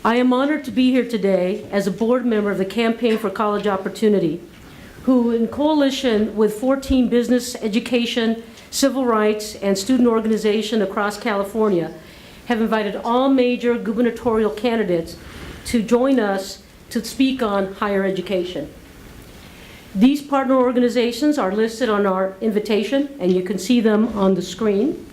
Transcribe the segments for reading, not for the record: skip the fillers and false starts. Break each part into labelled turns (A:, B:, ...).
A: I am honored to be here today as a board member of the Campaign for College Opportunity, who in coalition with 14 business, education, civil rights, and student organizations across California have invited all major gubernatorial candidates to join us to speak on higher education. These partner organizations are listed on our invitation, and you can see them on the screen.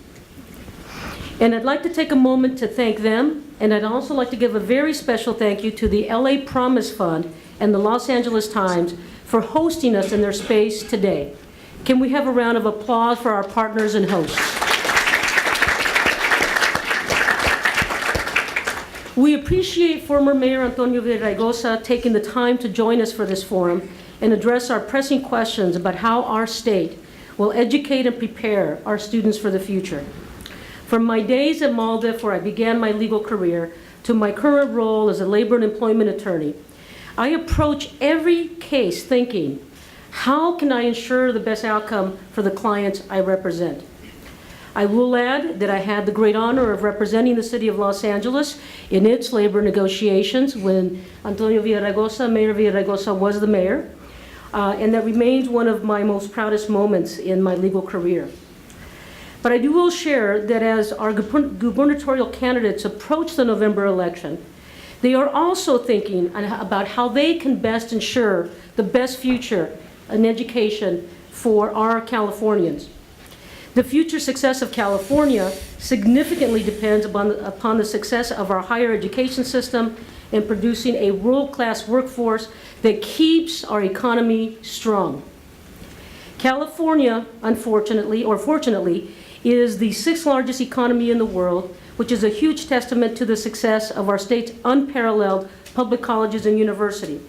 A: And I'd like to take a moment to thank them, and I'd also like to give a very special thank you to the LA Promise Fund and the Los Angeles Times for hosting us in their space today. Can we have a round of applause for our partners and hosts? We appreciate former Mayor Antonio Villaraigosa taking the time to join us for this forum and address our pressing questions about how our state will educate and prepare our students for the future. From my days at Maldiv, where I began my legal career, to my current role as a labor and employment attorney, I approach every case thinking, how can I ensure the best outcome for the clients I represent? I will add that I had the great honor of representing the city of Los Angeles in its labor negotiations when Antonio Villaraigosa, Mayor Villaraigosa, was the mayor, and that remains one of my most proudest moments in my legal career. But I will share that as our gubernatorial candidates approach the November election, they are also thinking about how they can best ensure the best future in education for our Californians. The future success of California significantly depends upon the success of our higher education system in producing a world-class workforce that keeps our economy strong. California, unfortunately, or fortunately, is the 6th largest economy in the world, which is a huge testament to the success of our state's unparalleled public colleges and universities.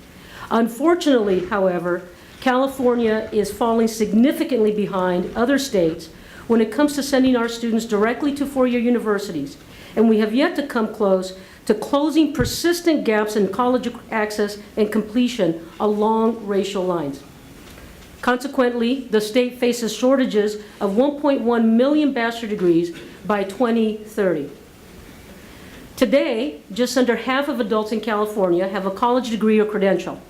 A: Unfortunately, however, California is falling significantly behind other states when it comes to sending our students directly to four-year universities, and we have yet to come close to closing persistent gaps in college access and completion along racial lines. Consequently, the state faces shortages of 1.1 million bachelor degrees by 2030. Today, just under half of adults in California have a college degree or credential.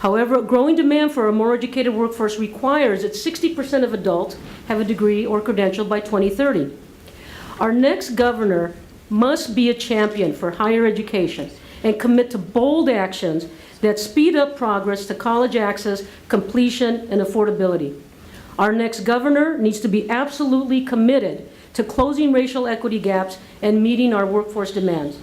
A: However, a growing demand for a more educated workforce requires that 60% of adults have a degree or credential by 2030. Our next governor must be a champion for higher education and commit to bold actions that speed up progress to college access, completion, and affordability. Our next governor needs to be absolutely committed to closing racial equity gaps and meeting our workforce demands.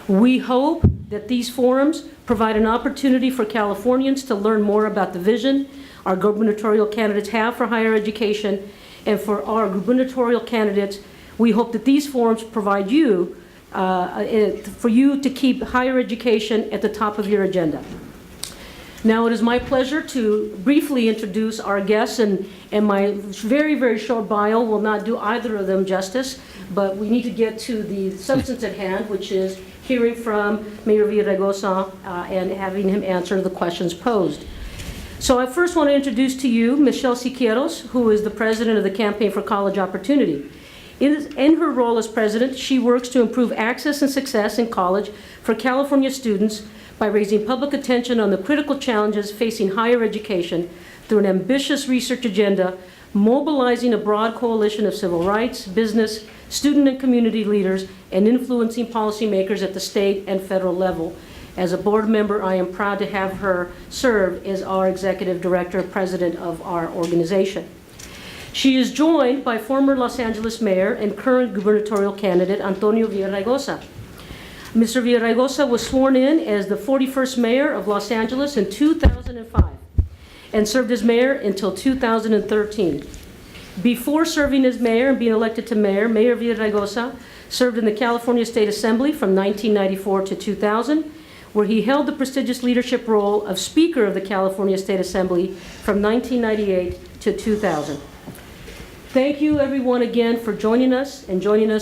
A: We hope that these forums provide an opportunity for Californians to learn more about the vision our gubernatorial candidates have for higher education, and for our gubernatorial candidates, we hope that these forums provide you for you to keep higher education at the top of your agenda. Now it is my pleasure to briefly introduce our guests, and my very, very short bio will not do either of them justice, but we need to get to the substance at hand, which is hearing from Mayor Villaraigosa and having him answer the questions posed. So I first want to introduce to you Michele Siqueiros, who is the president of the Campaign for College Opportunity. In her role as president, she works to improve access and success in college for California students by raising public attention on the critical challenges facing higher education through an ambitious research agenda, mobilizing a broad coalition of civil rights, business, student and community leaders, and influencing policymakers at the state and federal level. As a board member, I am proud to have her serve as our executive director and president of our organization. She is joined by former Los Angeles mayor and current gubernatorial candidate Antonio Villaraigosa. Mr. Villaraigosa was sworn in as the 41st mayor of Los Angeles in 2005 and served as mayor until 2013. Before serving as mayor and being elected to mayor, Mayor Villaraigosa served in the California State Assembly from 1994 to 2000, where he held the prestigious leadership role of Speaker of the California State Assembly from 1998 to 2000. Thank you everyone again for joining us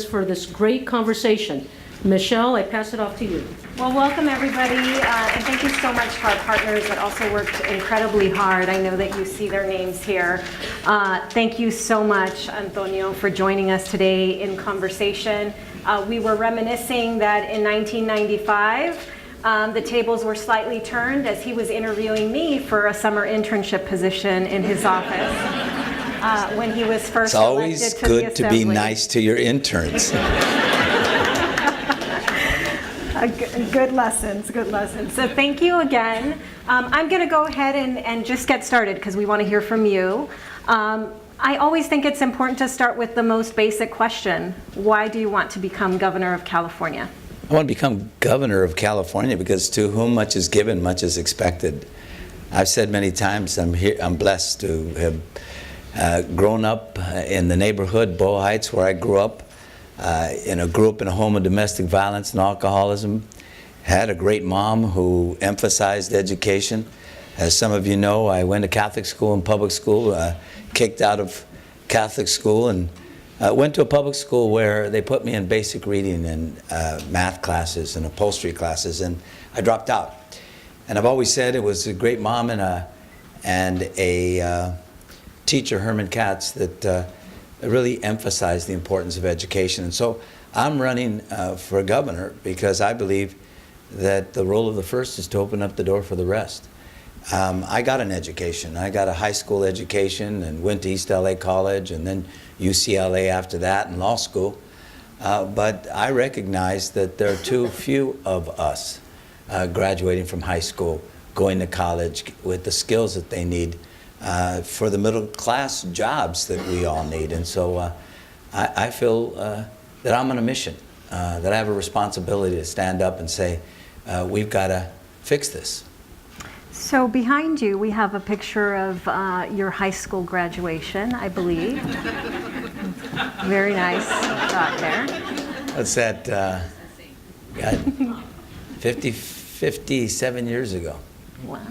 A: for this great conversation Michelle, I pass it off to you.
B: Well, welcome everybody, and thank you so much to our partners that also worked incredibly hard. I know that you see their names here. Thank you so much, Antonio, for joining us today in conversation. We were reminiscing that in 1995, the tables were slightly turned as he was interviewing me for a summer internship position in his office when he was first elected to the Assembly.
C: It's always good to be nice to your interns.
B: Good lessons, good lessons. So thank you again. I'm going to go ahead and just get started because we want to hear from you. I always think it's important to start with the most basic question. Why do you want to become governor of California?
C: I want to become governor of California because to whom much is given, much is expected. I've said many times I'm blessed to have grown up in the neighborhood, Bow Heights, where I grew up. Grew up in a home of domestic violence and alcoholism. Had a great mom who emphasized education. As some of you know, I went to Catholic school and public school, kicked out of Catholic school, and went to a public school where they put me in basic reading and math classes and upholstery classes, and I dropped out. And I've always said it was a great mom and a teacher, Herman Katz, that really emphasized the importance of education. And so I'm running for governor because I believe that the role of the first is to open up the door for the rest. I got an education. I got a high school education and went to East LA College and then UCLA after that and law school. But I recognize that there are too few of us graduating from high school, going to college with the skills that they need for the middle class jobs that we all need. And so I feel that I'm on a mission, that I have a responsibility to stand up and say, we've got to fix this.
B: So behind you, we have a picture of your high school graduation, I believe. Very nice shot there.
C: What's that? 57 years ago.
B: Wow.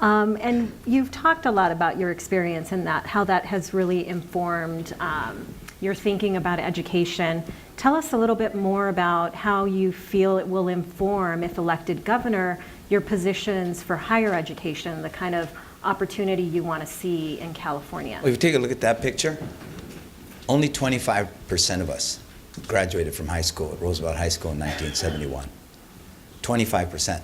B: And you've talked a lot about your experience and how that has really informed your thinking about education. Tell us a little bit more about how you feel it will inform, if elected governor, your positions for higher education, the kind of opportunity you want to see in California.
C: Well, if you take a look at that picture, only 25% of us graduated from high school at Roosevelt High School in 1971. 25%.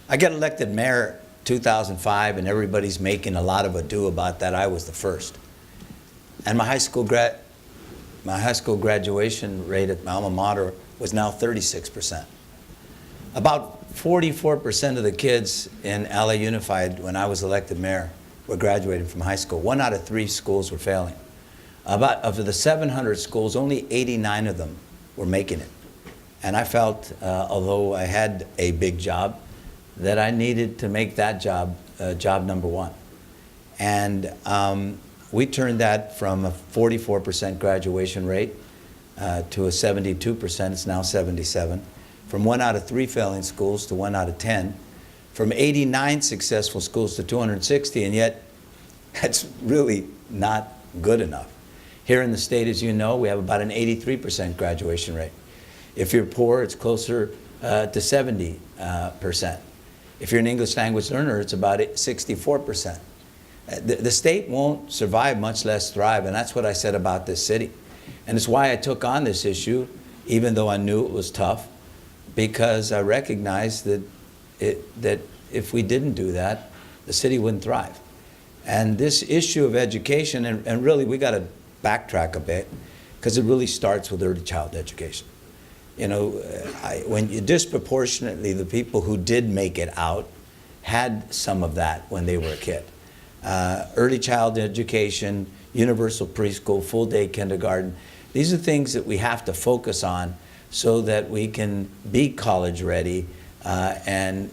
C: I got elected mayor 2005, and everybody's making a lot of ado about that. I was the first. And my high school graduation rate at my alma mater was now 36%. About 44% of the kids in LA Unified when I was elected mayor were graduating from high school. 1 out of 3 schools were failing. Of the 700 schools, only 89 of them were making it. And I felt, although I had a big job, that I needed to make that job job number one. And we turned that from a 44% graduation rate to a 72%, it's now 77. From 1 out of 3 failing schools to 1 out of 10. From 89 successful schools to 260, and yet that's really not good enough. Here in the state, as you know, we have about an 83% graduation rate. If you're poor, it's closer to 70%. If you're an English language learner, it's about 64%. The state won't survive, much less thrive, and that's what I said about this city. And it's why I took on this issue, even though I knew it was tough, because I recognized that if we didn't do that, the city wouldn't thrive. And this issue of education, and really we got to backtrack a bit, because it really starts with early child education. You know, when you disproportionately, the people who did make it out had some of that when they were a kid. Early child education, universal preschool, full day kindergarten. These are things that we have to focus on so that we can be college ready and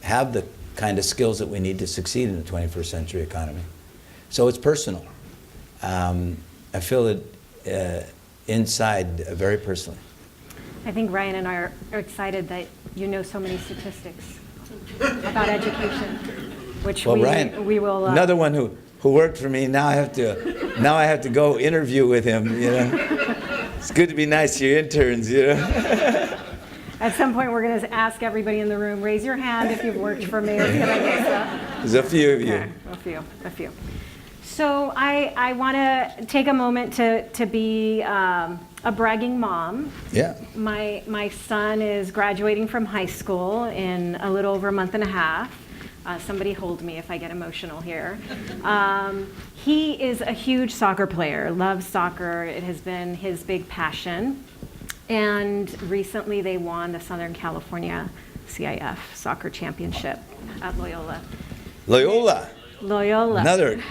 C: have the kind of skills that we need to succeed in the 21st century economy. So it's personal. I feel it inside very personally.
B: I think Ryan and I are excited that you know so many statistics about education, which
C: Ryan,
B: we will.
C: Another one who worked for me. Now I have to go interview with him. It's good to be nice to your interns, you know.
B: At some point, we're going to ask everybody in the room, raise your hand if you've worked for Mayor Villaraigosa.
C: There's a few of you.
B: Okay, a few. So I want to take a moment to be a bragging mom.
C: Yeah.
B: My son is graduating from high school in a little over a month and a half. Somebody hold me if I get emotional here. He is a huge soccer player, loves soccer. It has been his big passion. And recently they won the Southern California CIF soccer championship at Loyola.
C: Loyola. Another.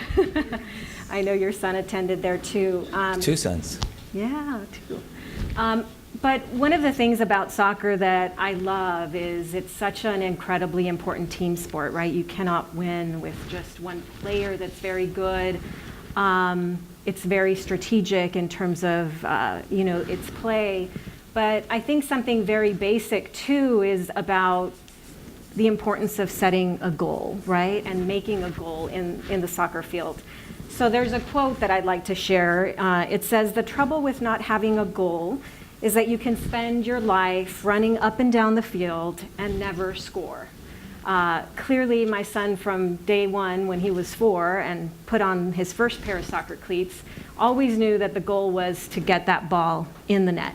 B: I know your son attended there too.
C: 2 sons.
B: Yeah, 2. But one of the things about soccer that I love is it's such an incredibly important team sport, right? You cannot win with just one player that's very good. It's very strategic in terms of, its play. But I think something very basic too is about the importance of setting a goal, right? And making a goal in the soccer field. So there's a quote that I'd like to share. It says, "The trouble with not having a goal is that you can spend your life running up and down the field and never score." Clearly, my son from day one, when he was 4 and put on his first pair of soccer cleats, always knew that the goal was to get that ball in the net.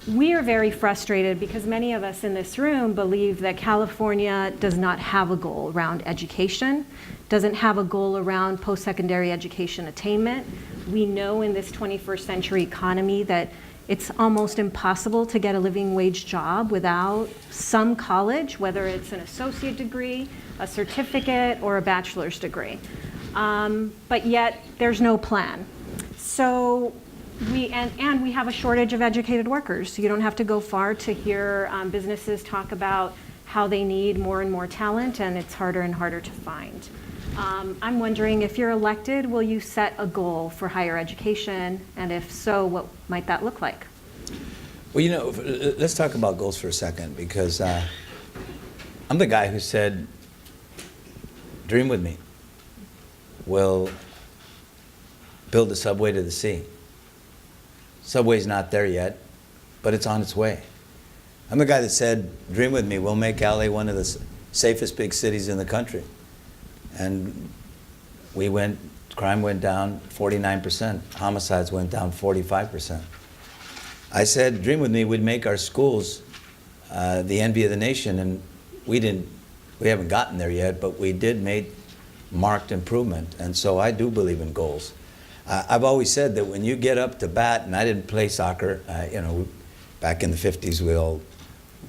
B: We are very frustrated because many of us in this room believe that California does not have a goal around education, doesn't have a goal around post-secondary education attainment. We know in this 21st century economy that it's almost impossible to get a living wage job without some college, whether it's an associate degree, a certificate, or a bachelor's degree. But yet there's no plan. So we have a shortage of educated workers. You don't have to go far to hear businesses talk about how they need more and more talent, and it's harder and harder to find. I'm wondering, if you're elected, will you set a goal for higher education? And if so, what might that look like?
C: Well, let's talk about goals for a second, because I'm the guy who said, dream with me. We'll build a subway to the sea. Subway's not there yet, but it's on its way. I'm the guy that said, dream with me, we'll make LA one of the safest big cities in the country. And crime went down 49%, homicides went down 45%. I said, dream with me, we'd make our schools the envy of the nation, and we haven't gotten there yet, but we did make marked improvement, and so I do believe in goals. I've always said that when you get up to bat, and I didn't play soccer, back in the 50s we all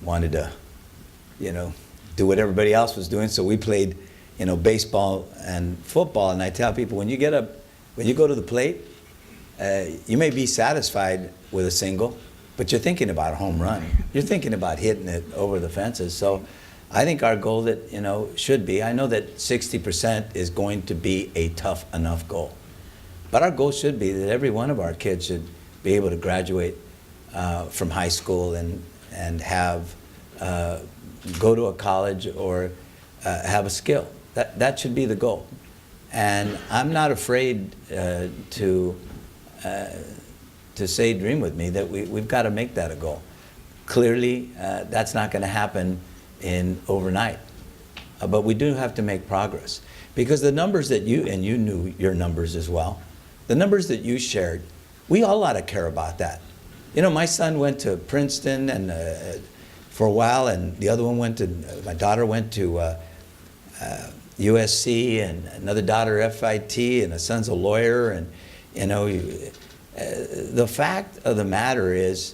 C: wanted to, do what everybody else was doing, so we played, baseball and football, and I tell people, when you go to the plate, you may be satisfied with a single, but you're thinking about a home run. You're thinking about hitting it over the fences. So I think our goal should be, I know that 60% is going to be a tough enough goal, but our goal should be that every one of our kids should be able to graduate from high school and have go to a college or have a skill. That should be the goal. And I'm not afraid to say dream with me, that we've got to make that a goal. Clearly, that's not going to happen overnight, but we do have to make progress, because the numbers that you knew your numbers as well, the numbers that you shared, we all ought to care about that. My son went to Princeton and for a while, and the other one my daughter went to USC, and another daughter FIT, and a son's a lawyer, and the fact of the matter is,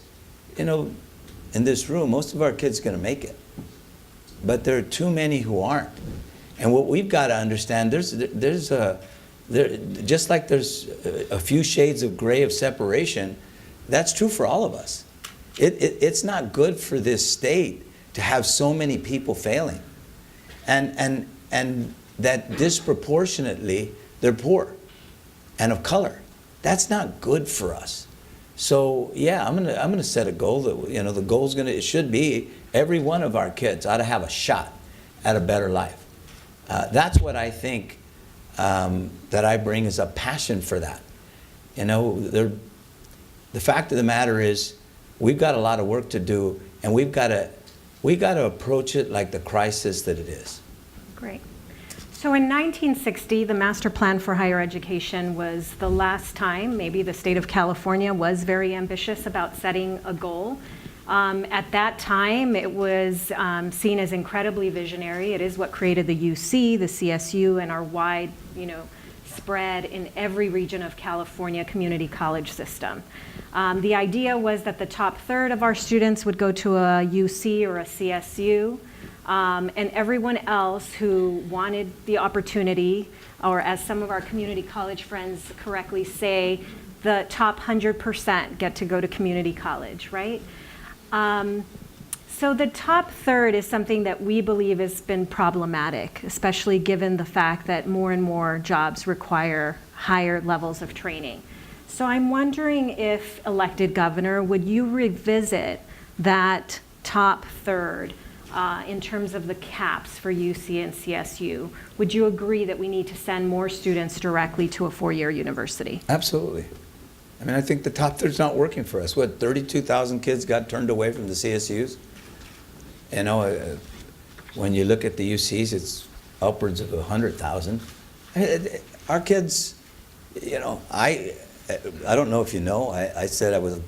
C: in this room, most of our kids are going to make it, but there are too many who aren't. And what we've got to understand, just like there's a few shades of gray of separation, that's true for all of us. It's not good for this state to have so many people failing, and that disproportionately they're poor and of color. That's not good for us. So yeah, I'm gonna set a goal that the goal's it should be every one of our kids ought to have a shot at a better life. That's what I think that I bring, is a passion for that. the fact of the matter is, we've got a lot of work to do, and we've got to approach it like the crisis that it is.
B: Great. So in 1960, the Master Plan for Higher Education was the last time maybe the state of California was very ambitious about setting a goal. At that time, it was seen as incredibly visionary. It is what created the UC, the CSU, and our wide, spread in every region of California community college system. The idea was that the top third of our students would go to a UC or a CSU, and everyone else who wanted the opportunity, or as some of our community college friends correctly say, the top 100% get to go to community college, right? So the top third is something that we believe has been problematic, especially given the fact that more and more jobs require higher levels of training. So I'm wondering if, elected governor, would you revisit that top third in terms of the caps for UC and CSU? Would you agree that we need to send more students directly to a four-year university?
C: Absolutely. I mean, I think the top third's not working for us. What, 32,000 kids got turned away from the CSUs? When you look at the UCs, it's upwards of 100,000. Our kids, I don't know if you know, I said I was,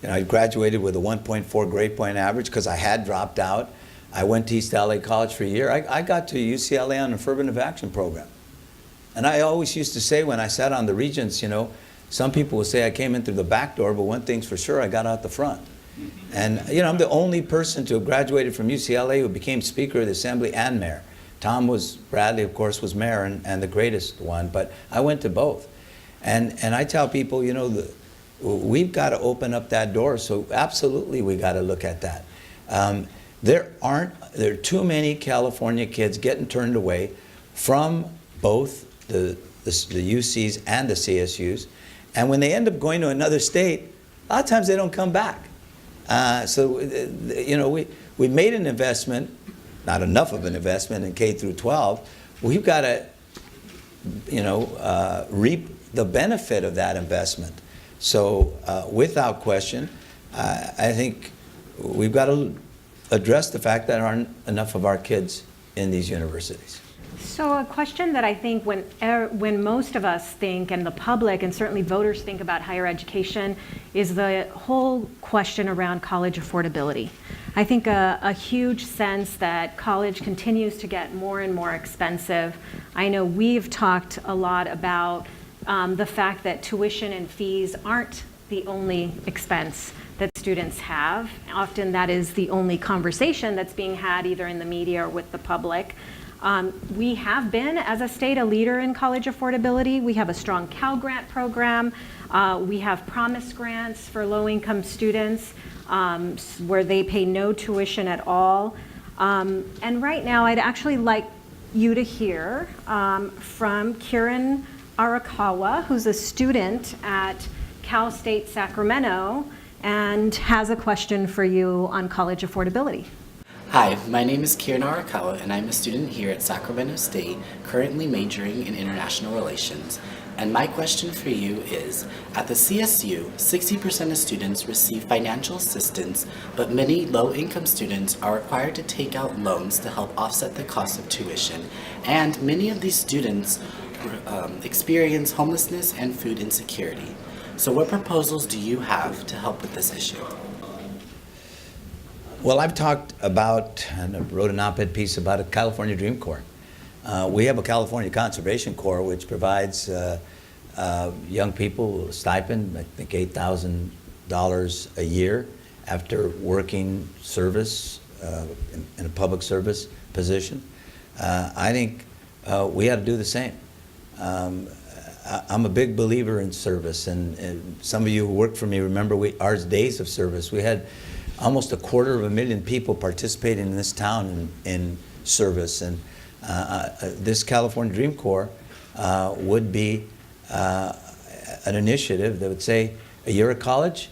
C: I graduated with a 1.4 grade point average because I had dropped out. I went to East LA College for a year. I got to UCLA on an affirmative action program. And I always used to say when I sat on the regents, some people would say I came in through the back door, but one thing's for sure, I got out the front. And I'm the only person to have graduated from UCLA who became Speaker of the Assembly and Mayor. Bradley, of course, was Mayor and the greatest one, but I went to both. And I tell people, we've got to open up that door, so absolutely we got to look at that. There are too many California kids getting turned away from both the UCs and the CSUs, and when they end up going to another state, a lot of times they don't come back. We made an investment, not enough of an investment in K through 12. We've got to, reap the benefit of that investment. So without question, I think we've got to address the fact that there aren't enough of our kids in these universities.
B: So a question that I think when most of us think, and the public and certainly voters think about higher education, is the whole question around college affordability. I think a huge sense that college continues to get more and more expensive. I know we've talked a lot about the fact that tuition and fees aren't the only expense that students have. Often that is the only conversation that's being had either in the media or with the public. We have been, as a state, a leader in college affordability. We have a strong Cal Grant program. We have promise grants for low-income students where they pay no tuition at all. And right now, I'd actually like you to hear from Kiran Arakawa, who's a student at Cal State Sacramento and has a question for you on college affordability.
D: Hi, my name is Kiran Arakawa, and I'm a student here at Sacramento State, currently majoring in international relations. And my question for you is, at the CSU, 60% of students receive financial assistance, but many low-income students are required to take out loans to help offset the cost of tuition. And many of these students experience homelessness and food insecurity. So what proposals do you have to help with this issue?
C: Well, I've talked about, and I wrote an op-ed piece about a California Dream Corps. We have a California Conservation Corps which provides young people a stipend, I think $8,000 a year after working service in a public service position. I think we ought to do the same. I'm a big believer in service, and some of you who worked for me remember our days of service. We had almost 250,000 people participating in this town in service, and this California Dream Corps would be an initiative that would say a year of college,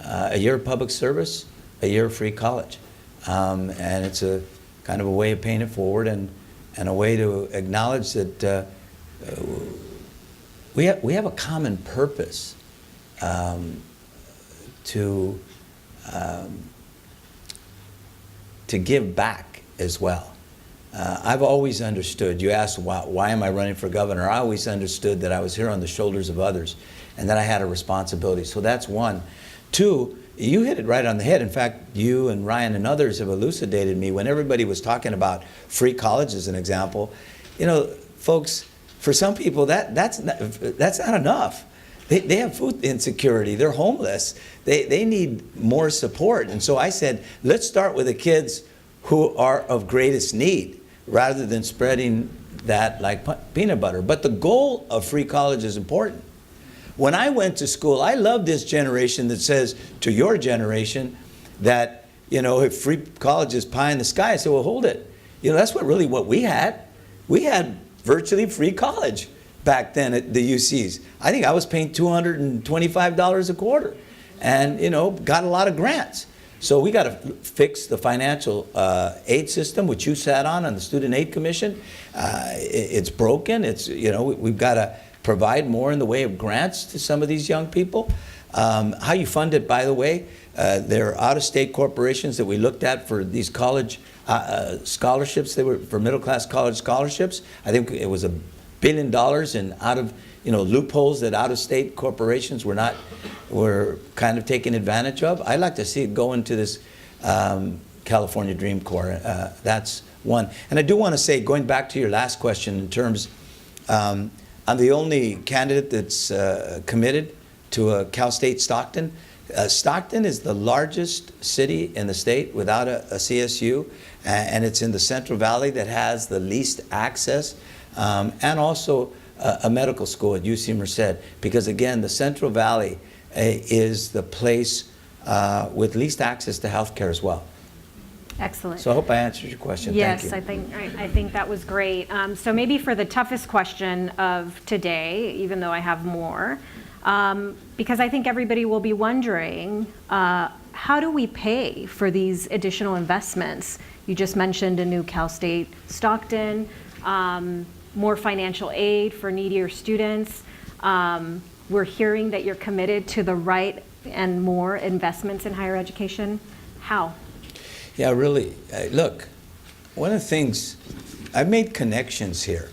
C: a year of public service, a year of free college. And it's a kind of a way of paying it forward and a way to acknowledge that we have a common purpose. um, to give back as well. I've always understood, you asked why am I running for governor, I always understood that I was here on the shoulders of others and that I had a responsibility. So that's one. Two, you hit it right on the head. In fact, you and Ryan and others have elucidated me when everybody was talking about free college as an example. You know, folks, for some people that's not enough. They have food insecurity, they're homeless, they need more support. And so I said, let's start with the kids who are of greatest need rather than spreading that like peanut butter. But the goal of free college is important. When I went to school, I love this generation that says to your generation that, you know, if free college is pie in the sky. I said, well, hold it. You know, that's what we had. We had virtually free college back then at the UCs. I think I was paying $225 a quarter and, you know, got a lot of grants. So we got to fix the financial aid system, which you sat on the Student Aid Commission. It's broken. It's, you know, we've got to provide more in the way of grants to some of these young people. How you fund it, by the way, there are out-of-state corporations that we looked at for these college scholarships. They were for middle-class college scholarships. I think it was $1 billion in loopholes that out-of-state corporations were kind of taking advantage of. I'd like to see it go into this California Dream Corps. That's one. And I do want to say, going back to your last question in terms, I'm the only candidate that's committed to Cal State Stockton. Stockton is the largest city in the state without a CSU, and it's in the Central Valley that has the least access, and also a medical school at UC Merced, because again, the Central Valley is the place with least access to health care as well.
B: Excellent.
C: So I hope I answered your question.
B: Yes,
C: Thank you.
B: I think that was great. So maybe for the toughest question of today, even though I have more, because I think everybody will be wondering, how do we pay for these additional investments? You just mentioned a new Cal State Stockton, more financial aid for needier students. We're hearing that you're committed to the right and more investments in higher education. How?
C: Yeah, really. Look, one of the things, I've made connections here.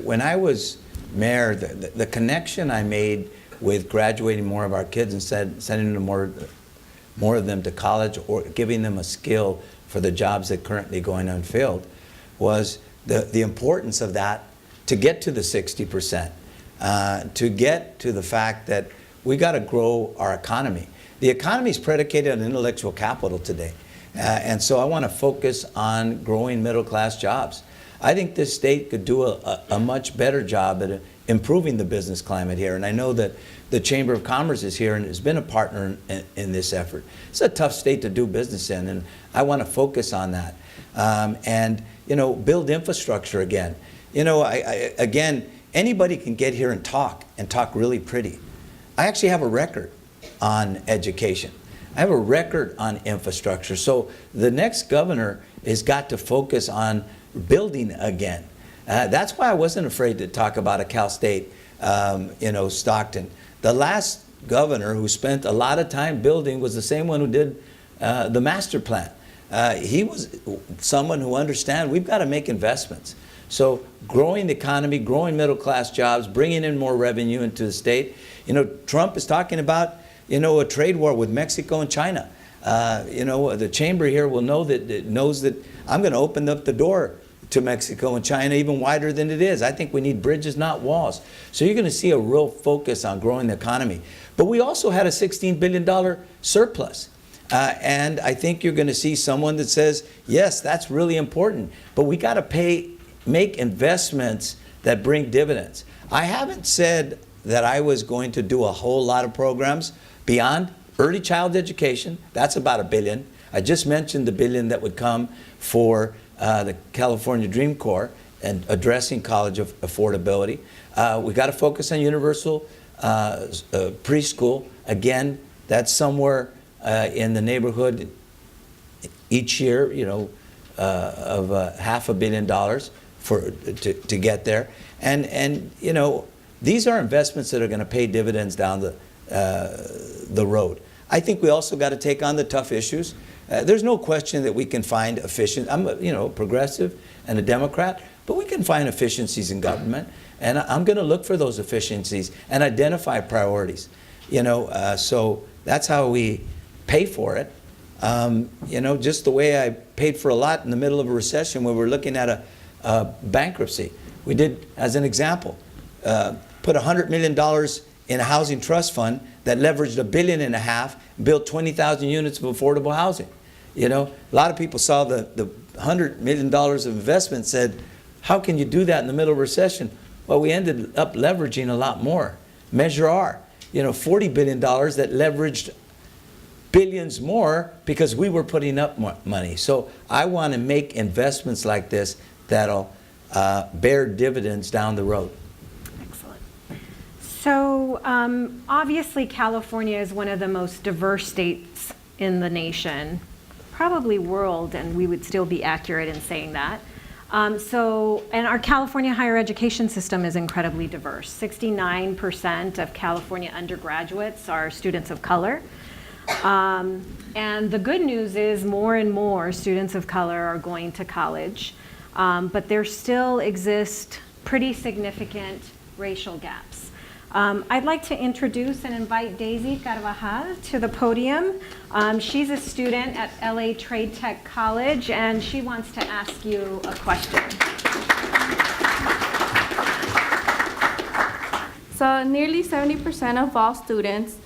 C: When I was mayor, the connection I made with graduating more of our kids and sending them more of them to college or giving them a skill for the jobs that currently going unfilled was the importance of that to get to the 60%, to get to the fact that we got to grow our economy. The economy is predicated on intellectual capital today. And so I want to focus on growing middle-class jobs. I think this state could do a much better job at improving the business climate here. And I know that the Chamber of Commerce is here and has been a partner in this effort. It's a tough state to do business in, and I want to focus on that. And, you know, build infrastructure again. You know, again, anybody can get here and talk really pretty. I actually have a record on education. I have a record on infrastructure. So the next governor has got to focus on building again. That's why I wasn't afraid to talk about a Cal State, Stockton. The last governor who spent a lot of time building was the same one who did the master plan. He was someone who understands we've got to make investments. So growing the economy, growing middle-class jobs, bringing in more revenue into the state. You know, Trump is talking about a trade war with Mexico and China. The chamber here will knows that I'm going to open up the door to Mexico and China even wider than it is. I think we need bridges, not walls. So you're going to see a real focus on growing the economy. But we also had a $16 billion surplus. And I think you're going to see someone that says, yes, that's really important, but we got to make investments that bring dividends. I haven't said that I was going to do a whole lot of programs beyond early child education. That's about $1 billion. I just mentioned the $1 billion that would come for the California Dream Corps and addressing college affordability. We got to focus on universal preschool. Again, that's somewhere in the neighborhood each year, of $500 million to get there. And these are investments that are going to pay dividends down the road. I think we also got to take on the tough issues. There's no question that we can find efficient. I'm a progressive and a Democrat, but we can find efficiencies in government, and I'm going to look for those efficiencies and identify priorities. So that's how we pay for it. Just the way I paid for a lot in the middle of a recession when we're looking at a bankruptcy. We did, as an example, put $100 million in a housing trust fund that leveraged $1.5 billion, built 20,000 units of affordable housing. A lot of people saw the $100 million of investment, said, how can you do that in the middle of a recession? Well, we ended up leveraging a lot more. Measure R, $40 billion that leveraged billions more because we were putting up more money. So I want to make investments like this that'll bear dividends down the road.
B: Excellent. So obviously California is one of the most diverse states in the nation, probably world, and we would still be accurate in saying that. And our California higher education system is incredibly diverse. 69% of California undergraduates are students of color. And the good news is more and more students of color are going to college, but there still exist pretty significant racial gaps. I'd like to introduce and invite Daisy Carvajal to the podium. She's a student at LA Trade Tech College, and she wants to ask you a question.
E: So nearly 70% of all students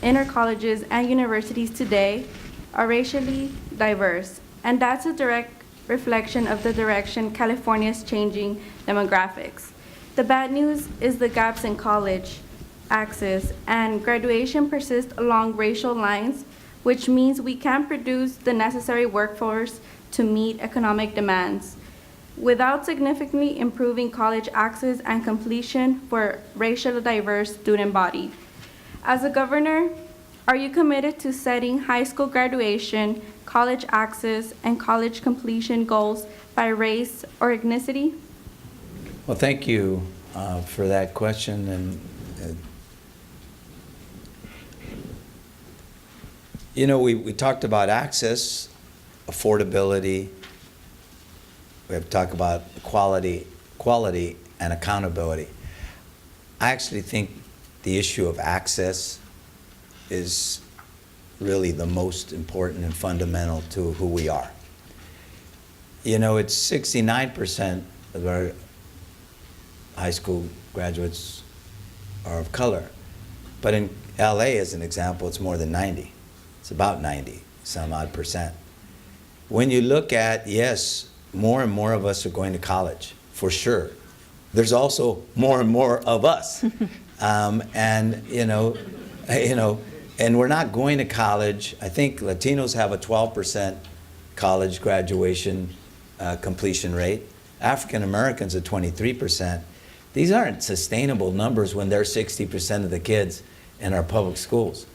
E: in our colleges and universities today are racially diverse, and that's a direct reflection of the direction California is changing demographics. The bad news is the gaps in college access and graduation persist along racial lines, which means we can't produce the necessary workforce to meet economic demands. Without significantly improving college access and completion for racially diverse student body. As a governor, are you committed to setting high school graduation, college access, and college completion goals by race or ethnicity?
C: Well, thank you for that question. And we talked about access, affordability. We have to talk about quality, and accountability. I actually think the issue of access is really the most important and fundamental to who we are. It's 69% of our high school graduates are of color. But in LA, as an example, it's more than 90. It's about 90, some odd percent. When you look at, yes, more and more of us are going to college, for sure. There's also more and more of us. And we're not going to college. I think Latinos have a 12% college graduation completion rate. African Americans at 23%. These aren't sustainable numbers when they're 60% of the kids in our public schools.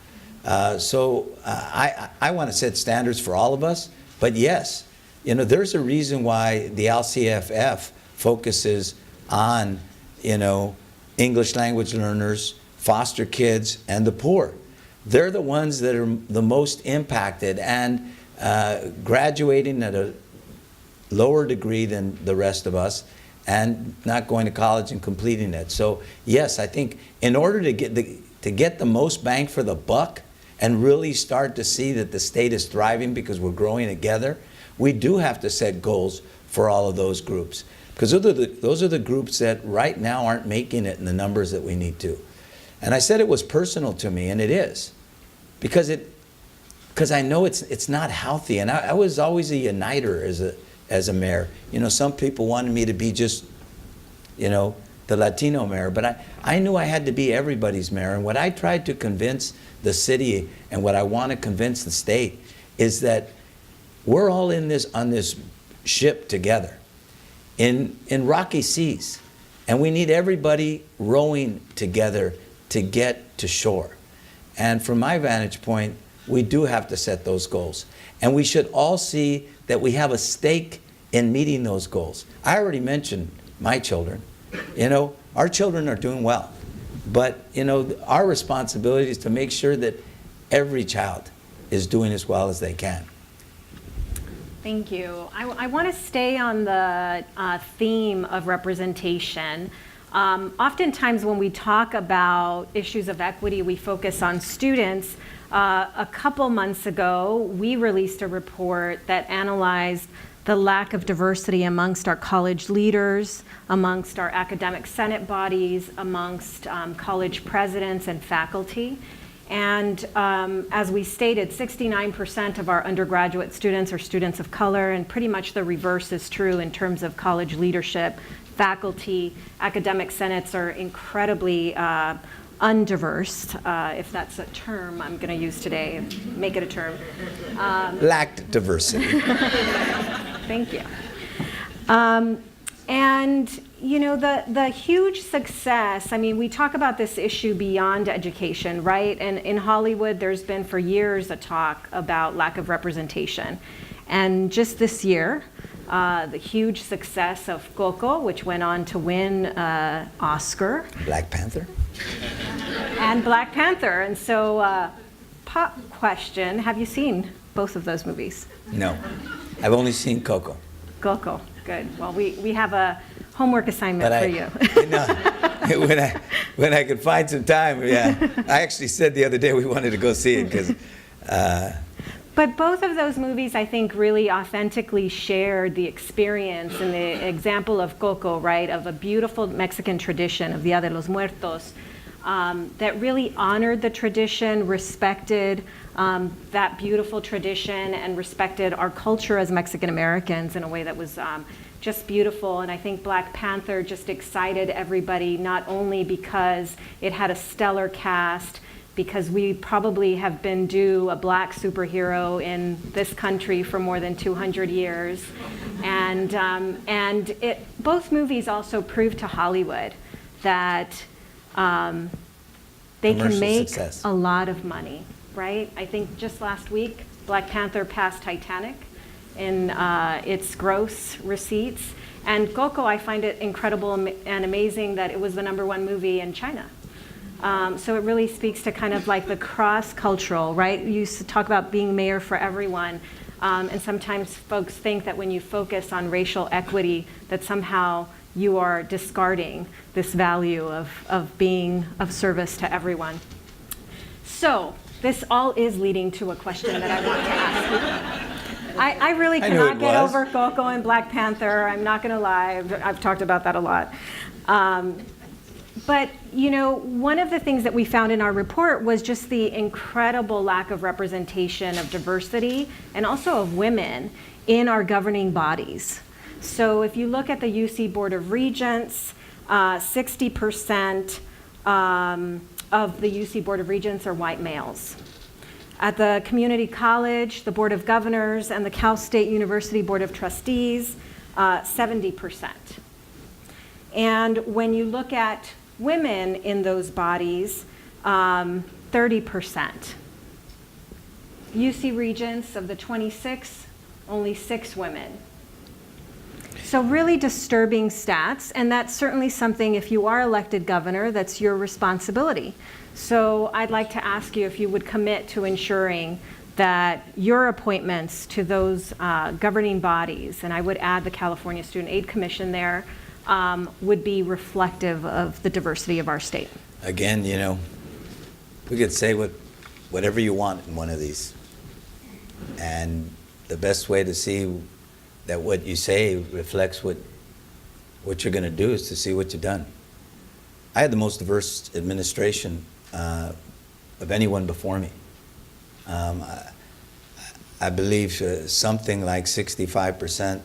C: So I want to set standards for all of us, but yes, there's a reason why the LCFF focuses on, English language learners, foster kids, and the poor. They're the ones that are the most impacted and graduating at a lower degree than the rest of us and not going to college and completing it. So yes, I think in order to get the most bang for the buck and really start to see that the state is thriving because we're growing together, we do have to set goals for all of those groups. Because those are the groups that right now aren't making it in the numbers that we need to. And I said it was personal to me, and it is. Because I know it's not healthy. And I was always a uniter as a mayor. Some people wanted me to be just, the Latino mayor, but I knew I had to be everybody's mayor. And what I tried to convince the city and what I want to convince the state is that we're all on this ship together in rocky seas, and we need everybody rowing together to get to shore. And from my vantage point, we do have to set those goals. And we should all see that we have a stake in meeting those goals. I already mentioned my children. Our children are doing well. But, you know, our responsibility is to make sure that every child is doing as well as they can.
B: Thank you. I want to stay on the theme of representation. Oftentimes when we talk about issues of equity, we focus on students. A couple months ago, we released a report that analyzed the lack of diversity amongst our college leaders, amongst our academic senate bodies, amongst college presidents and faculty. And as we stated, 69% of our undergraduate students are students of color, and pretty much the reverse is true in terms of college leadership, faculty. Academic senates are incredibly undiverse, if that's a term I'm going to use today, make it a term.
C: Lacked diversity.
B: Thank you. And you know, the huge success, I mean, we talk about this issue beyond education, right? And in Hollywood, there's been for years a talk about lack of representation. And just this year, the huge success of Coco, which went on to win Oscar.
C: Black Panther?
B: And Black Panther. And so, pop question, have you seen both of those movies?
C: No. I've only seen Coco.
B: Coco, good. Well, we have a homework assignment for you.
C: You know, when I could find some time, yeah. I actually said the other day we wanted to go see it because.
B: But both of those movies, I think, really authentically shared the experience and the example of Coco, right, of a beautiful Mexican tradition of Dia de los Muertos that really honored the tradition, respected that beautiful tradition, and respected our culture as Mexican Americans in a way that was just beautiful. And I think Black Panther just excited everybody, not only because it had a stellar cast, because we probably have been due a black superhero in this country for more than 200 years. And both movies also proved to Hollywood that they can make
C: success.
B: A lot of money, right? I think just last week, Black Panther passed Titanic in its gross receipts. And Coco, I find it incredible and amazing that it was the #1 movie in China. So it really speaks to kind of like the cross-cultural, right? You used to talk about being mayor for everyone. And sometimes folks think that when you focus on racial equity, that somehow you are discarding this value of being of service to everyone. So this all is leading to a question that I want to ask you. I really cannot get over Coco and Black Panther. I'm not going to lie. I've talked about that a lot. But, you know, one of the things that we found in our report was just the incredible lack of representation of diversity and also of women in our governing bodies. So if you look at the UC Board of Regents, 60% of the UC Board of Regents are white males. At the community college, the Board of Governors, and the Cal State University Board of Trustees, 70%. And when you look at women in those bodies, 30%. UC Regents, of the 26, only 6 women. So really disturbing stats, and that's certainly something, if you are elected governor, that's your responsibility. So I'd like to ask you if you would commit to ensuring that your appointments to those governing bodies, and I would add the California Student Aid Commission there, would be reflective of the diversity of our state.
C: Again, you know, we could say whatever you want in one of these. And the best way to see that what you say reflects what you're going to do is to see what you've done. I had the most diverse administration of anyone before me. I believe something like 65%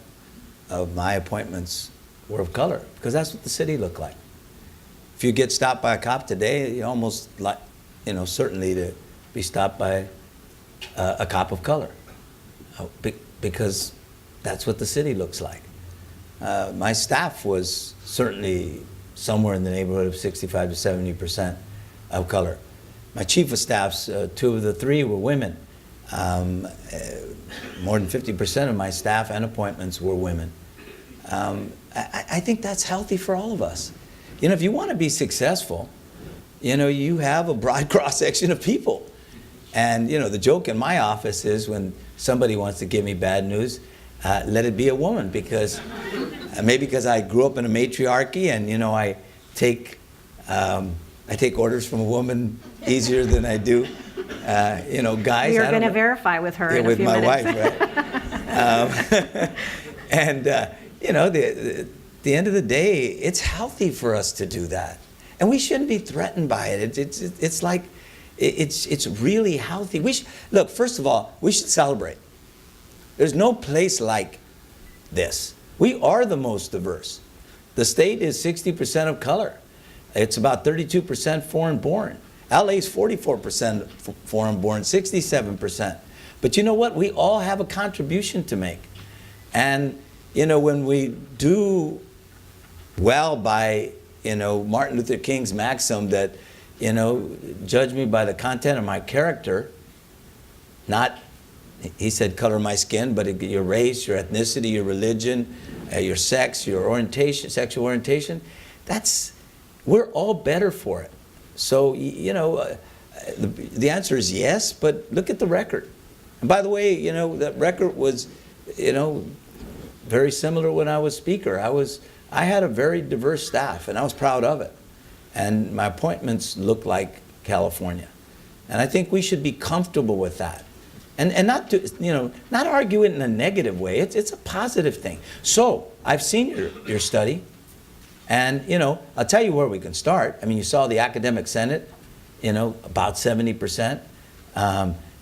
C: of my appointments were of color, because that's what the city looked like. If you get stopped by a cop today, you're almost like, you know, certainly to be stopped by a cop of color, because that's what the city looks like. My staff was certainly somewhere in the neighborhood of 65 to 70% of color. My chief of staffs, 2 of the 3 were women. More than 50% of my staff and appointments were women. I think that's healthy for all of us. You know, if you want to be successful, you have a broad cross-section of people. And, the joke in my office is when somebody wants to give me bad news, let it be a woman, because maybe because I grew up in a matriarchy and, I take orders from a woman easier than I do, guys.
B: We are going to verify with her in a
C: with
B: few
C: my
B: minutes.
C: wife, right? And, the end of the day, it's healthy for us to do that. And we shouldn't be threatened by it. It's like, it's really healthy. Look, first of all, we should celebrate. There's no place like this. We are the most diverse. The state is 60% of color. It's about 32% foreign born. LA is 44% foreign born, 67%. But you know what? We all have a contribution to make. And, when we do well by, Martin Luther King's maxim that, judge me by the content of my character, not, he said, color of my skin, but your race, your ethnicity, your religion, your sex, your orientation, sexual orientation, we're all better for it. So, the answer is yes, but look at the record. And by the way, that record was, very similar when I was speaker. I had a very diverse staff, and I was proud of it. And my appointments looked like California. And I think we should be comfortable with that. And not to, not argue it in a negative way. It's a positive thing. So I've seen your study, and I'll tell you where we can start. I mean, you saw the academic senate, about 70%.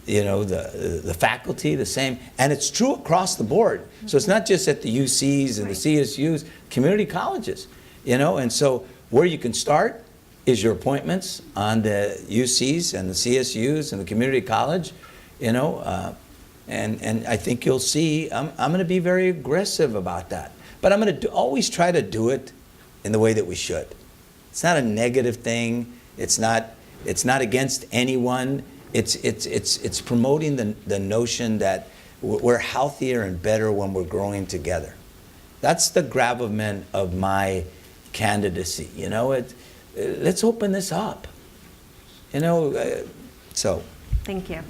C: The faculty, the same, and it's true across the board. So it's not just at the UCs and the CSUs, community colleges, and so where you can start is your appointments on the UCs and the CSUs and the community college, and I think you'll see, I'm going to be very aggressive about that. But I'm going to always try to do it in the way that we should. It's not a negative thing. It's not against anyone. It's promoting the notion that we're healthier and better when we're growing together. That's the gravamen of my candidacy. Let's open this up. So.
B: Thank you.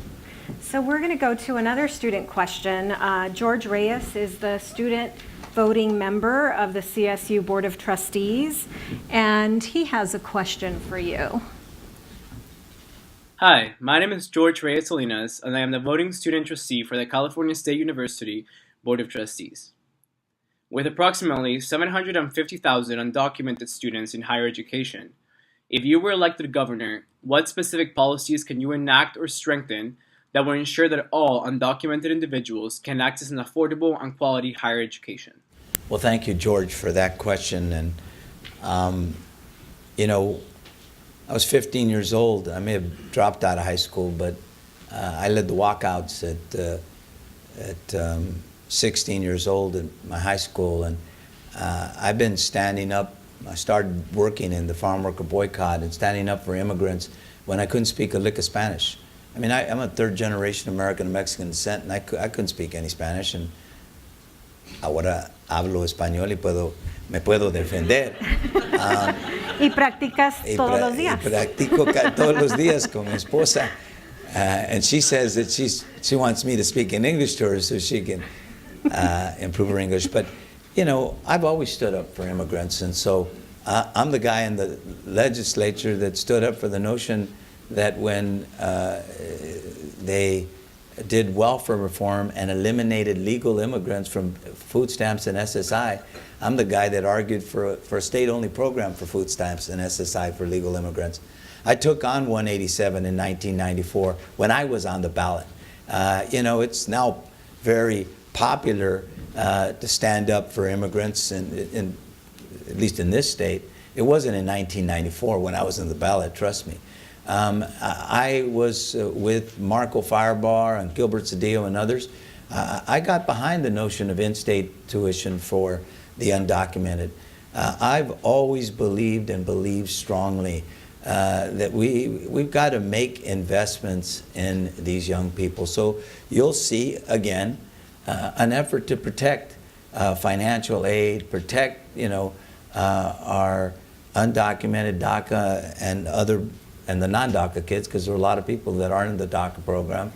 B: So we're going to go to another student question. George Reyes is the student voting member of the CSU Board of Trustees, and he has a question for you.
F: Hi, my name is George Reyes Salinas, and I am the voting student trustee for the California State University Board of Trustees. With approximately 750,000 undocumented students in higher education, if you were elected governor, what specific policies can you enact or strengthen that will ensure that all undocumented individuals can access an affordable and quality higher education?
C: Well, thank you, George, for that question. And, I was 15 years old. I may have dropped out of high school, but I led the walkouts at 16 years old at my high school. And I've been standing up. I started working in the farm worker boycott and standing up for immigrants when I couldn't speak a lick of Spanish. I mean, I'm a third-generation American and Mexican descent, and I couldn't speak any Spanish. And ahora hablo español y me puedo defender.
B: Y practicas todos los días.
C: Y practico todos los días con mi esposa. And she says that she wants me to speak in English to her so she can improve her English. But, I've always stood up for immigrants. And so I'm the guy in the legislature that stood up for the notion that when they did welfare reform and eliminated legal immigrants from food stamps and SSI, I'm the guy that argued for a state-only program for food stamps and SSI for legal immigrants. I took on 187 in 1994 when I was on the ballot. It's now very popular to stand up for immigrants, in at least in this state. It wasn't in 1994 when I was on the ballot, trust me. I was with Marco Firebar and Gilbert Cedillo and others. I got behind the notion of in-state tuition for the undocumented. I've always believed and believe strongly that we've got to make investments in these young people. So you'll see, again, an effort to protect financial aid, protect, our undocumented DACA and the non-DACA kids, because there are a lot of people that aren't in the DACA program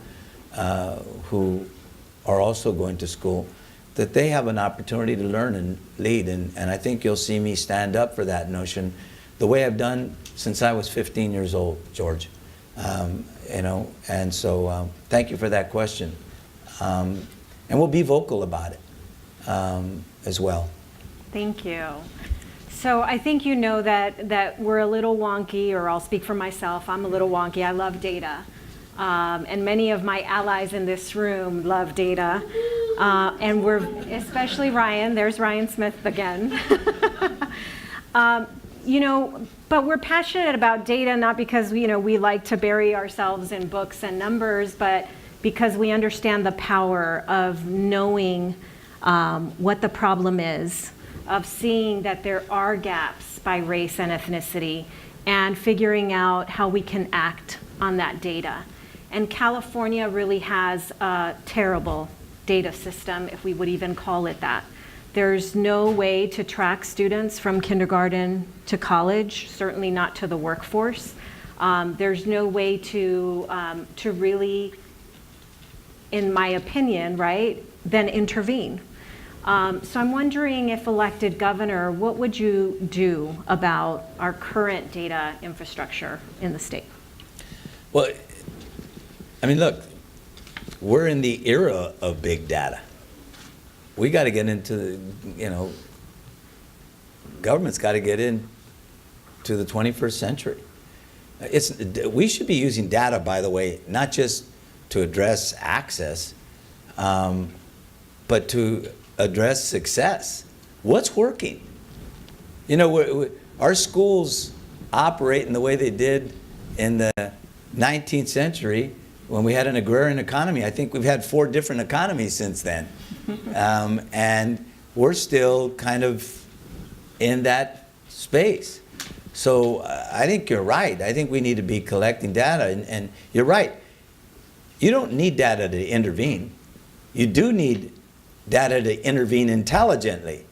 C: who are also going to school, that they have an opportunity to learn and lead. And I think you'll see me stand up for that notion the way I've done since I was 15 years old, George. You know, and so thank you for that question. And we'll be vocal about it as well.
B: Thank you. So I think you know that we're a little wonky, or I'll speak for myself, I'm a little wonky. I love data. And many of my allies in this room love data. And we're, especially Ryan, there's Ryan Smith again. You know, but we're passionate about data, not because, you know, we like to bury ourselves in books and numbers, but because we understand the power of knowing what the problem is, of seeing that there are gaps by race and ethnicity, and figuring out how we can act on that data. And California really has a terrible data system, if we would even call it that. There's no way to track students from kindergarten to college, certainly not to the workforce. There's no way to really, in my opinion, right, then intervene. So I'm wondering, if elected governor, what would you do about our current data infrastructure in the state?
C: Well, I mean, look, we're in the era of big data. We got to get into, you know, government's got to get into the 21st century. We should be using data, by the way, not just to address access, but to address success. What's working? You know, our schools operate in the way they did in the 19th century when we had an agrarian economy. I think we've had 4 different economies since then. And we're still kind of in that space. So I think you're right. I think we need to be collecting data. And you're right. You don't need data to intervene. You do need data to intervene intelligently.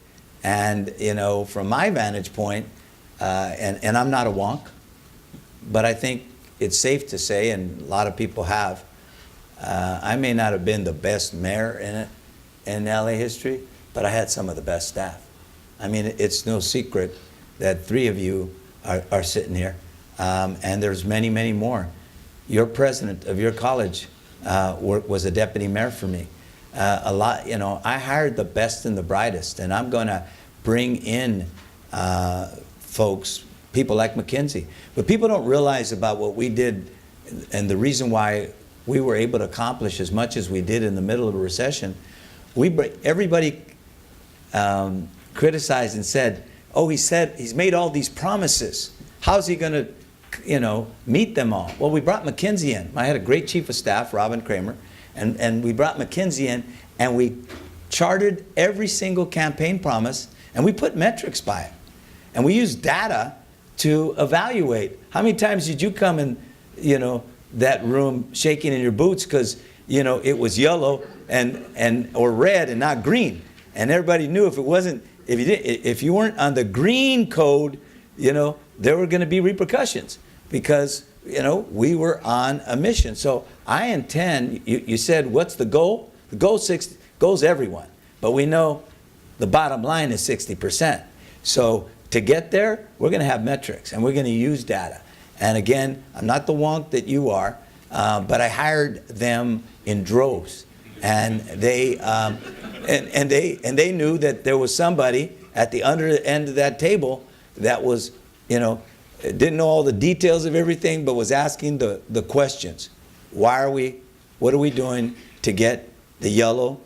C: And, you know, from my vantage point, and I'm not a wonk, but I think it's safe to say, and a lot of people have, I may not have been the best mayor in LA history, but I had some of the best staff. I mean, it's no secret that 3 of you are sitting here, and there's many, many more. Your president of your college was a deputy mayor for me. A lot, you know, I hired the best and the brightest, and I'm going to bring in folks, people like McKinsey. But people don't realize about what we did, and the reason why we were able to accomplish as much as we did in the middle of a recession. Everybody criticized and said, oh, he's made all these promises. How's he going to, you know, meet them all? Well, we brought McKinsey in. I had a great chief of staff, Robin Kramer, and we brought McKinsey in, and we charted every single campaign promise, and we put metrics by it. And we used data to evaluate. How many times did you come in, you know, that room shaking in your boots because, you know, it was yellow or red and not green? And everybody knew if you weren't on the green code, you know, there were going to be repercussions because, you know, we were on a mission. So I intend, you said, what's the goal? The goal's everyone. But we know the bottom line is 60%. So to get there, we're going to have metrics, and we're going to use data. And again, I'm not the wonk that you are, but I hired them in droves, and they they knew that there was somebody at the under end of that table that was, you know, didn't know all the details of everything, but was asking the questions. Why are we? What are we doing to get the yellow,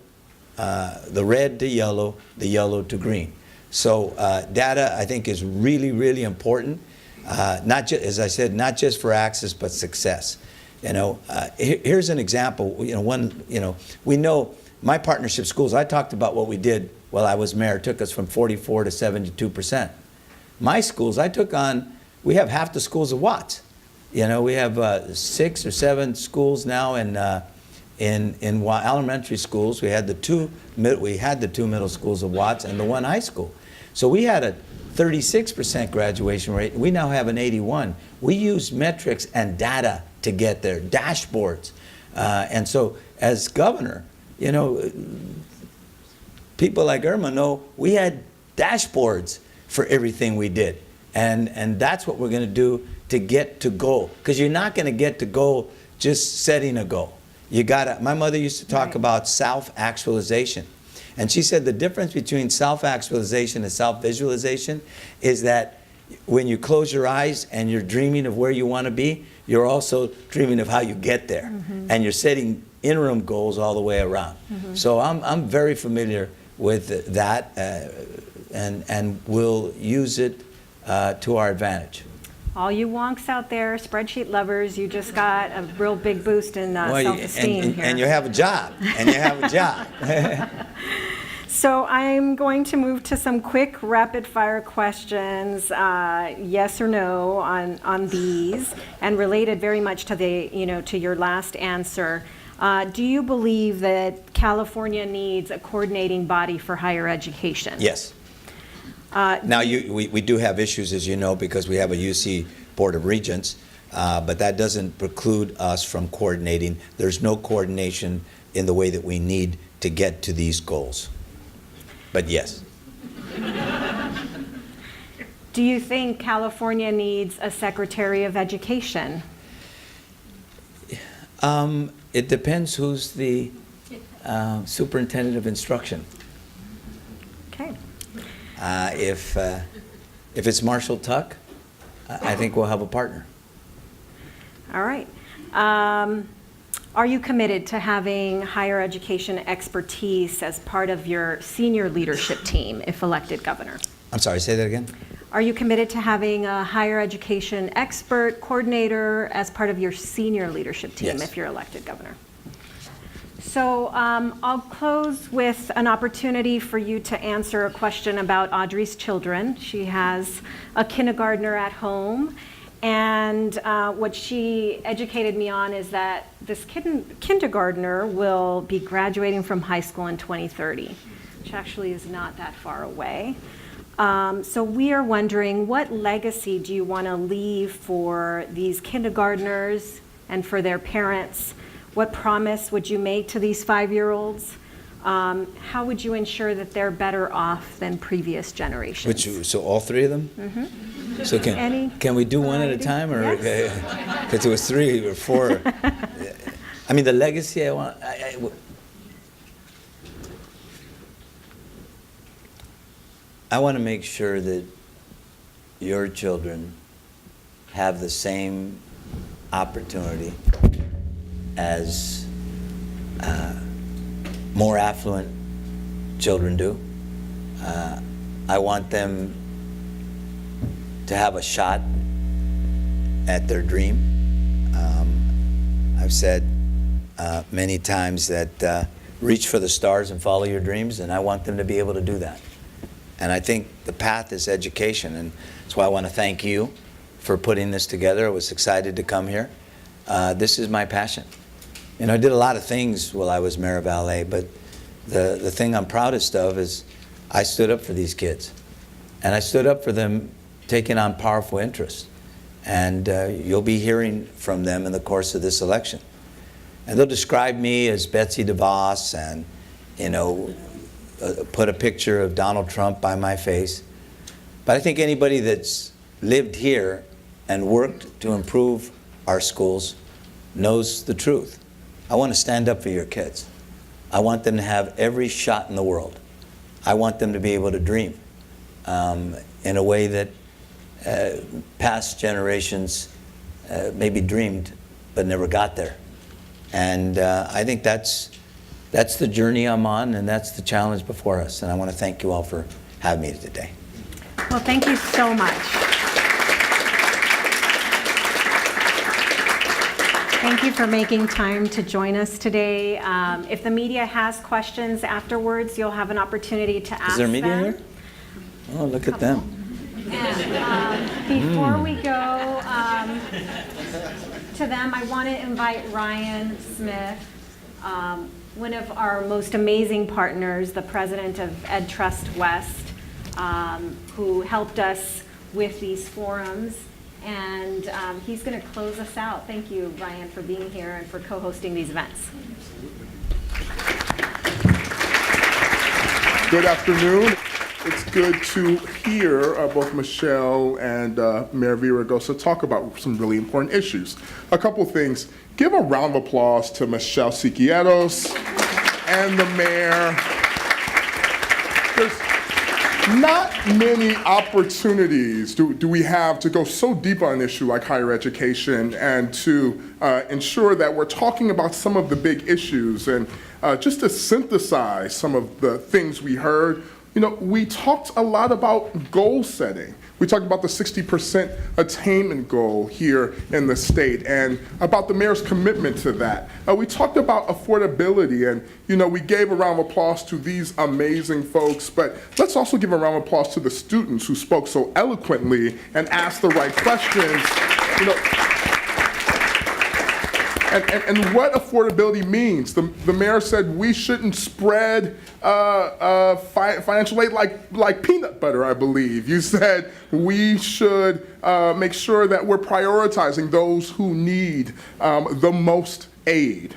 C: the red to yellow, the yellow to green? So data, I think, is really, really important. Not just, as I said, not just for access, but success. You know, here's an example. You know, we know my partnership schools. I talked about what we did while I was mayor. It took us from 44 to 72%. My schools, I took on. We have half the schools of Watts. You know, we have 6 or 7 schools now in elementary schools. We had the two middle schools of Watts and the 1 high school. So we had a 36% graduation rate. We now have an 81. We use metrics and data to get there, dashboards. And so as governor, you know, people like Irma know we had dashboards for everything we did. And that's what we're going to do to get to goal. Because you're not going to get to goal just setting a goal. You gotta, my mother used to talk about self-actualization. And she said the difference between self-actualization and self-visualization is that when you close your eyes and you're dreaming of where you want to be, you're also dreaming of how you get there. And you're setting interim goals all the way around. So I'm very familiar with that and we'll use it to our advantage.
B: All you wonks out there, spreadsheet lovers, you just got a real big boost in self-esteem here.
C: And you have a job, and you have a job.
B: So I'm going to move to some quick rapid-fire questions, yes or no, on these, and related very much to to your last answer. Do you believe that California needs a coordinating body for higher education?
C: Yes. Now, we do have issues, as you know, because we have a UC Board of Regents, but that doesn't preclude us from coordinating. There's no coordination in the way that we need to get to these goals. But yes.
B: Do you think California needs a Secretary of Education?
C: It depends who's the superintendent of instruction.
B: Okay.
C: If it's Marshall Tuck, I think we'll have a partner.
B: All right. Are you committed to having higher education expertise as part of your senior leadership team if elected governor?
C: I'm sorry, say that again?
B: Are you committed to having a higher education expert coordinator as part of your senior leadership team
C: Yes.
B: if you're elected governor? So I'll close with an opportunity for you to answer a question about Audrey's children. She has a kindergartner at home, and what she educated me on is that this kindergartner will be graduating from high school in 2030, which actually is not that far away. So we are wondering, what legacy do you want to leave for these kindergartners and for their parents? What promise would you make to these 5-year-olds? How would you ensure that they're better off than previous generations?
C: So all three of them? Mm-hmm. So can we do one at a time, or because it was 3 or 4? I mean, the legacy I want. I want to make sure that your children have the same opportunity as more affluent children do. I want them to have a shot at their dream. I've said many times that reach for the stars and follow your dreams, and I want them to be able to do that. And I think the path is education, and that's why I want to thank you for putting this together. I was excited to come here. This is my passion. You know, I did a lot of things while I was mayor of LA, but the thing I'm proudest of is I stood up for these kids. And I stood up for them taking on powerful interests. And you'll be hearing from them in the course of this election. And they'll describe me as Betsy DeVos and, you know, put a picture of Donald Trump by my face. But I think anybody that's lived here and worked to improve our schools knows the truth. I want to stand up for your kids. I want them to have every shot in the world. I want them to be able to dream in a way that past generations maybe dreamed but never got there. And I think that's the journey I'm on, and that's the challenge before us. And I want to thank you all for having me today.
B: Well, thank you so much. Thank you for making time to join us today. If the media has questions afterwards, you'll have an opportunity to ask them.
C: Is there media here? Oh, look at them.
B: And before we go to them, I want to invite Ryan Smith, one of our most amazing partners, the president of Ed Trust West, who helped us with these forums. And he's going to close us out. Thank you, Ryan, for being here and for co-hosting these events.
G: Good afternoon. It's good to hear both Michele and Mayor Villaraigosa talk about some really important issues. A couple things. Give a round of applause to Michele Siqueiros and the mayor. There's not many opportunities do we have to go so deep on an issue like higher education and to ensure that we're talking about some of the big issues. And just to synthesize some of the things we heard, we talked a lot about goal setting. We talked about the 60% attainment goal here in the state and about the mayor's commitment to that. We talked about affordability, and we gave a round of applause to these amazing folks, but let's also give a round of applause to the students who spoke so eloquently and asked the right questions. And what affordability means. The mayor said we shouldn't spread financial aid like peanut butter, I believe. You said we should make sure that we're prioritizing those who need the most aid.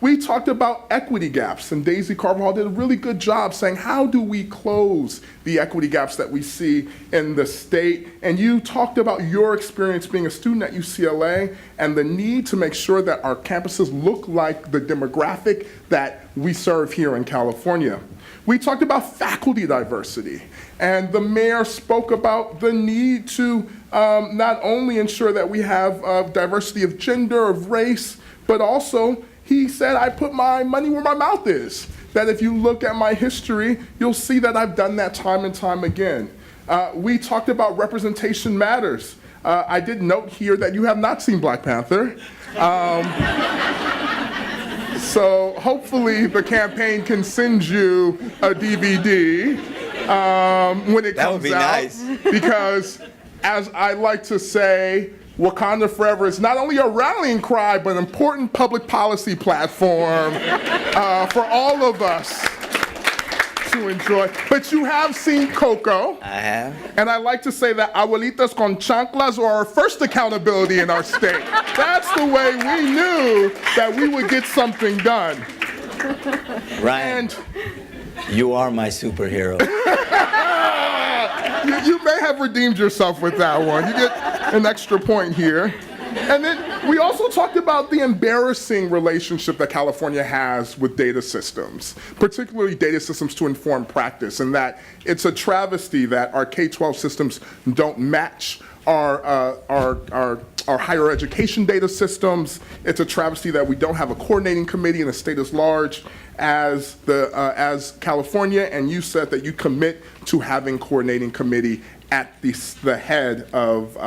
G: We talked about equity gaps, and Daisy Carvajal did a really good job saying, how do we close the equity gaps that we see in the state? And you talked about your experience being a student at UCLA and the need to make sure that our campuses look like the demographic that we serve here in California. We talked about faculty diversity, and the mayor spoke about the need to not only ensure that we have diversity of gender, of race, but also he said, I put my money where my mouth is. That if you look at my history, you'll see that I've done that time and time again. We talked about representation matters. I did note here that you have not seen Black Panther. So hopefully the campaign can send you a DVD when it comes out.
C: That would be nice.
G: Because as I like to say, Wakanda Forever is not only a rallying cry, but an important public policy platform for all of us to enjoy. But you have seen Coco.
C: I have.
G: And I like to say that abuelitas con chanclas are our first accountability in our state. That's the way we knew that we would get something done.
C: Ryan, you are my superhero.
G: You may have redeemed yourself with that one. You get an extra point here. And then we also talked about the embarrassing relationship that California has with data systems, particularly data systems to inform practice, and that it's a travesty that our K-12 systems don't match our higher education data systems. It's a travesty that we don't have a coordinating committee in a state as large as California, and you said that you commit to having coordinating committee at the head of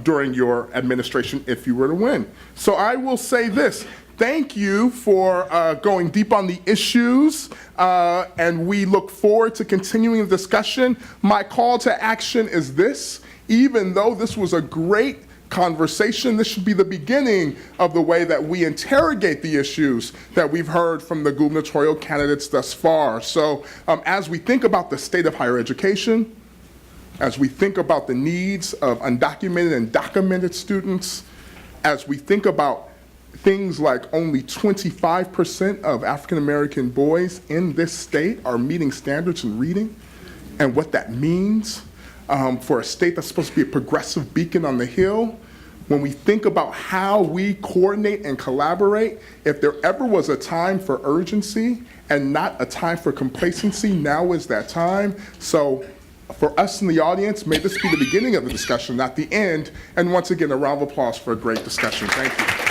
G: during your administration if you were to win. So I will say this. Thank you for going deep on the issues, and we look forward to continuing the discussion. My call to action is this. Even though this was a great conversation, this should be the beginning of the way that we interrogate the issues that we've heard from the gubernatorial candidates thus far. So as we think about the state of higher education, as we think about the needs of undocumented and documented students, as we think about things like only 25% of African American boys in this state are meeting standards in reading, and what that means for a state that's supposed to be a progressive beacon on the hill, when we think about how we coordinate and collaborate, if there ever was a time for urgency and not a time for complacency, now is that time. So for us in the audience, may this be the beginning of the discussion, not the end. And once again, a round of applause for a great discussion. Thank you.